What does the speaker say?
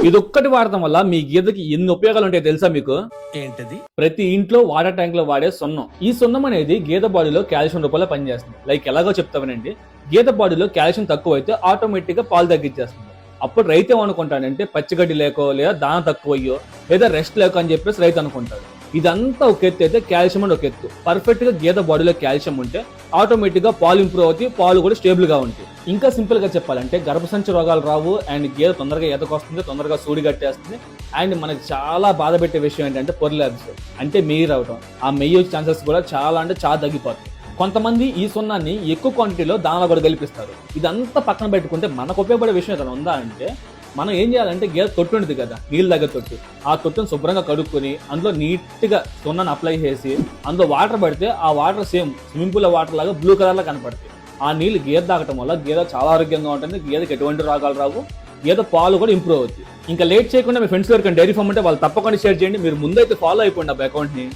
ఇదొక్కటి వాడటం వల్ల మీ గేదెకి ఎన్ని ఉపయోగాలు ఉంటాయో తెలుసా మీకు? ఏంటది? ప్రతి ఇంట్లో వాటర్ ట్యాంక్ లో వాడే సున్నం. ఈ సున్నం అనేది గేదె బాడీలో కాల్షియం రూపంలో పనిచేస్తుంది. లైక్ ఎలాగో చెప్తామనండి, గేదె బాడీలో కాల్షియం తక్కువ అయితే ఆటోమేటిక్ గా పాలు తగ్గించేస్తుంది. అప్పుడు రైతు ఏమనుకుంటాడంటే పచ్చిగడ్డి లేకో లేదా దాన తక్కువయ్యో లేదా రెస్ట్ లేకో అని చెప్పేసి రైతు అనుకుంటాడు. ఇదంతా ఒక ఎత్తు అయితే కాల్షియం అని ఒక ఎత్తు. పర్ఫెక్ట్ గా గేదె బాడీలో కాల్షియం ఉంటే ఆటోమేటిక్ గా పాలు ఇంప్రూవ్ అవుతాయి, పాలు కూడా స్టేబుల్ గా ఉంటాయి. ఇంకా సింపుల్ గా చెప్పాలంటే గర్భసంచి రోగాలు రావు, అండ్ గేదె తొందరగా ఎదకొస్తుంది, తొందరగా సూడి కట్టేస్తుంది. అండ్ మనకి చాలా బాధ పెట్టే విషయం ఏంటంటే పొర్లాబ్స్, అంటే మెయ్యి రావటం. ఆ మెయ్యి వచ్చే ఛాన్సెస్ కూడా చాలా అంటే చాలా తగ్గిపోతాయి. కొంతమంది ఈ సున్నాన్ని ఎక్కువ క్వాంటిటీలో దానాలో కూడా కలిపిస్తారు. ఇదంతా పక్కన పెట్టుకుంటే మనకు ఉపయోగపడే విషయం ఏదైనా ఉందా అంటే, మనం ఏం చేయాలంటే గేదె తొట్టు ఉంటుంది కదా, నీళ్ళు దగ్గర తొట్టు, ఆ తొట్టును శుభ్రంగా కడుక్కొని అందులో నీట్గా సున్నాన్ని అప్లై చేసి అందులో వాటర్ పడితే ఆ water same swimming pool water లాగా బ్లూ కలర్లో కనపడతాయి. ఆ నీళ్ళు గేదె తాగటం వల్ల గేదె చాలా ఆరోగ్యంగా ఉంటుంది, గేదెకి ఎటువంటి రోగాలు రావు, గేదె పాలు కూడా ఇంప్రూవ్ అవుతాయి. ఇంకా లేట్ చేయకుండా మీ ఫ్రెండ్స్ ఎవరికైనా డైరీ ఫామ్ ఉంటే వాళ్ళు తప్పకుండా షేర్ చేయండి. మీరు ముందైతే ఫాలో అయిపోండి ఆ అకౌంట్ని.